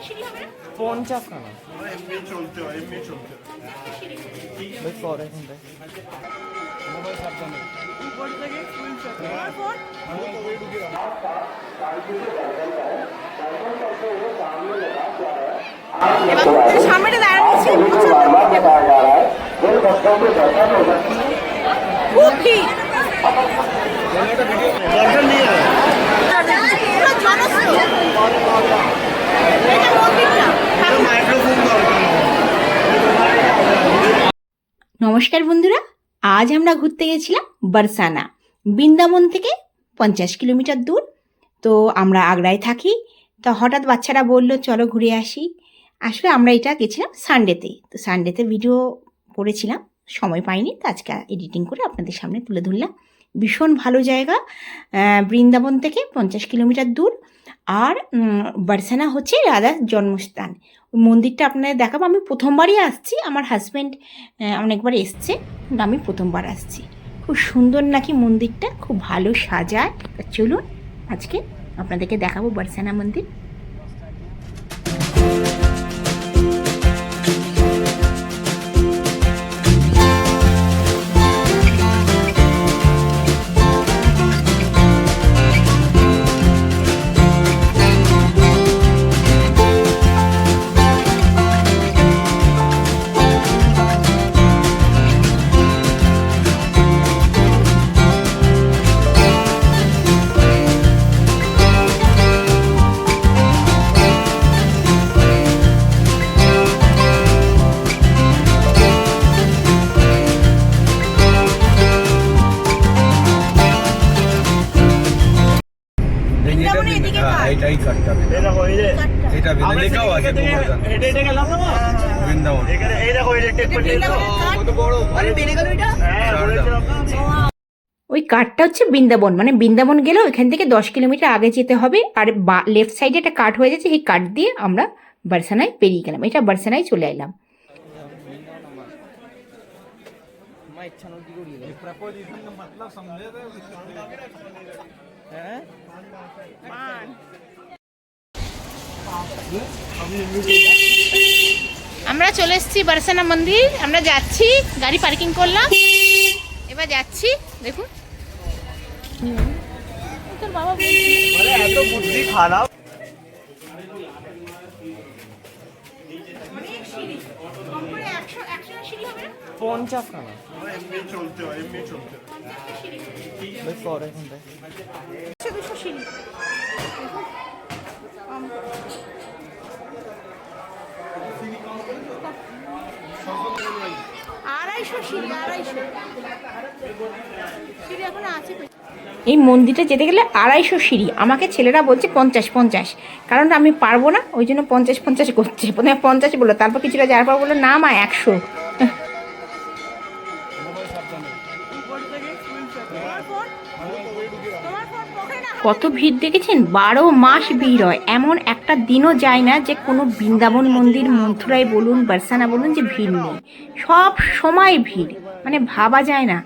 50 খানা এমনি চলতে হয়, এমনি চলতে হয়। বেশ করে কিন্তু মোবাইল সাবধানে উপর থেকে ফুল সাথে সামনে দাঁড়াচ্ছি খুব ভিড় দরকার নেই আর। মাইক্রোফোন দরকার নেই। নমস্কার বন্ধুরা, আজ আমরা ঘুরতে গেছিলাম বারসানা। বৃন্দাবন থেকে 50 কিলোমিটার দূর। তো আমরা আগ্রায় থাকি। তো হঠাৎ বাচ্চারা বলল চলো ঘুরে আসি। আসলে আমরা এটা গেছিলাম সানডেতে। তো সানডেতে ভিডিও করেছিলাম, সময় পাইনি, তো আজকে এডিটিং করে আপনাদের সামনে তুলে ধরলাম। ভীষণ ভালো জায়গা। বৃন্দাবন থেকে 50 কিলোমিটার দূর। আর বারসানা হচ্ছে রাধার জন্মস্থান। ওই মন্দিরটা আপনাদের দেখাবো। আমি প্রথমবারই আসছি, আমার হাজব্যান্ড অনেকবার এসছে, কিন্তু আমি প্রথমবার আসছি। খুব সুন্দর নাকি মন্দিরটা, খুব ভালো সাজায়। চলুন আজকে আপনাদেরকে দেখাবো বারসানা মন্দির। এইটাই কাটটা এই দেখো, এই যে এটা লেখাও আছে হেঁটে হেঁটে গেলাম না মা? বৃন্দাবন। এখানে এই দেখো, এই যে টেকপেটে কত বড় হ্যাঁ, বলেছিলাম না। ওই কার্ডটা হচ্ছে বৃন্দাবন, মানে বৃন্দাবন গেলেও এখান থেকে 10 কিলোমিটার আগে যেতে হবে। আর লেফট সাইডে একটা কার্ড হয়ে যাচ্ছে, সেই কার্ড দিয়ে আমরা বারসানায় পেরিয়ে গেলাম। এটা বারসানায় চলে এলাম। আমরা চলে এসেছি বারসানা মন্দির। আমরা যাচ্ছি, গাড়ি পার্কিং করলাম, এবার যাচ্ছি। দেখুন তোর বাবা মানে এত বুদ্ধি খারাপ। অনেক সিঁড়ি, কম করে 100 সিঁড়ি হবে না? 50 খানা এমনি চলতে হয়, এমনি চলতে হয়। বেশ করে কিন্তু 100-200 সিঁড়ি। এই মন্দিরটা যেতে গেলে 250 সিঁড়ি। আমাকে ছেলেরা বলছে 50, কারণ আমি পারবো না, ওই জন্য 50 করছে। প্রথমে 50 বললো, তারপর কিছুটা যাওয়ার পর বললো না মা 100। কত ভিড় দেখেছেন, 12 মাস ভিড় হয়। এমন একটা দিনও যায় না যে কোনো বৃন্দাবন মন্দির, মথুরায় বলুন, বারসানা বলুন, যে ভিড় নেই। সব সময় ভিড়, মানে ভাবা যায় না।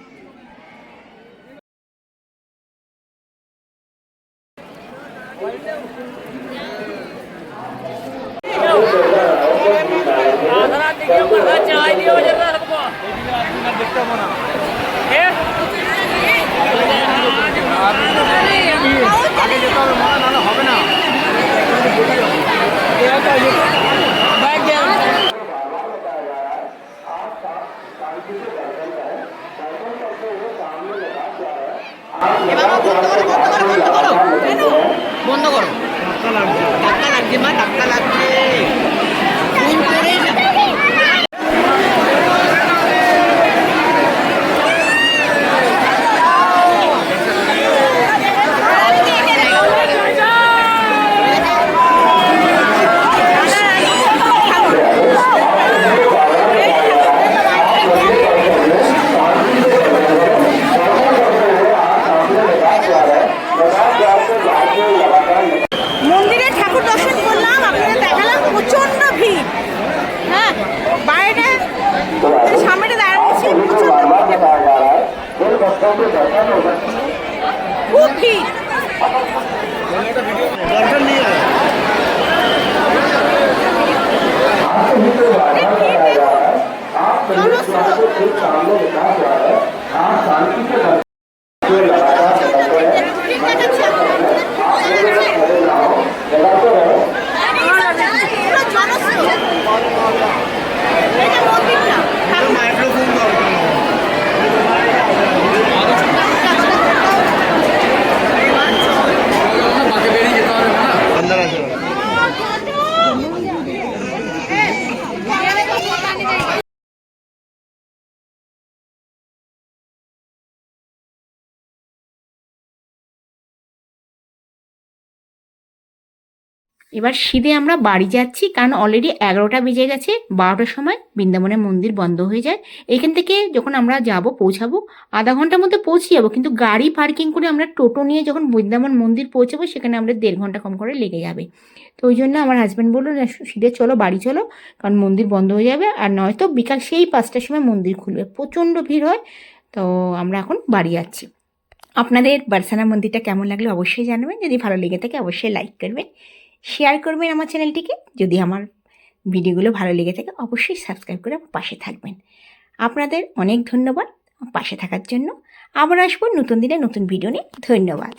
বন্ধ করো, ধাক্কা লাগছে মা, ধাক্কা লাগছে। মন্দিরে ঠাকুর দর্শন করলাম, আপনাদের দেখালাম। প্রচন্ড ভিড়। হ্যাঁ, বাইরে সামনে দাঁড়াচ্ছি, খুব ভিড়। দরকার নেই আর। এবার শীতে আমরা বাড়ি যাচ্ছি, কারণ অলরেডি 11টা বেজে গেছে। 12টার সময় বৃন্দাবনের মন্দির বন্ধ হয়ে যায়। এখান থেকে যখন আমরা যাব পৌঁছাবো, আধা ঘন্টার মধ্যে পৌঁছে যাবো, কিন্তু গাড়ি পার্কিং করে আমরা টোটো নিয়ে যখন বৃন্দাবন মন্দির পৌঁছাবো সেখানে আমরা 1.5 ঘন্টা কম করে লেগে যাবে। তো ওই জন্য আমার হাজব্যান্ড বললো না, শীতে চলো বাড়ি চলো, কারণ মন্দির বন্ধ হয়ে যাবে, আর নয়তো বিকাল সেই 5টার সময় মন্দির খুলবে, প্রচণ্ড ভিড় হয়। তো আমরা এখন বাড়ি যাচ্ছি। আপনাদের বারসানা মন্দিরটা কেমন লাগলো অবশ্যই জানাবেন। যদি ভালো লেগে থাকে অবশ্যই লাইক করবেন, শেয়ার করবেন আমার চ্যানেলটিকে। যদি আমার ভিডিওগুলো ভালো লেগে থাকে অবশ্যই সাবস্ক্রাইব করে আমার পাশে থাকবেন। আপনাদের অনেক ধন্যবাদ পাশে থাকার জন্য। আবার আসবো নতুন দিনে নতুন ভিডিও নিয়ে। ধন্যবাদ।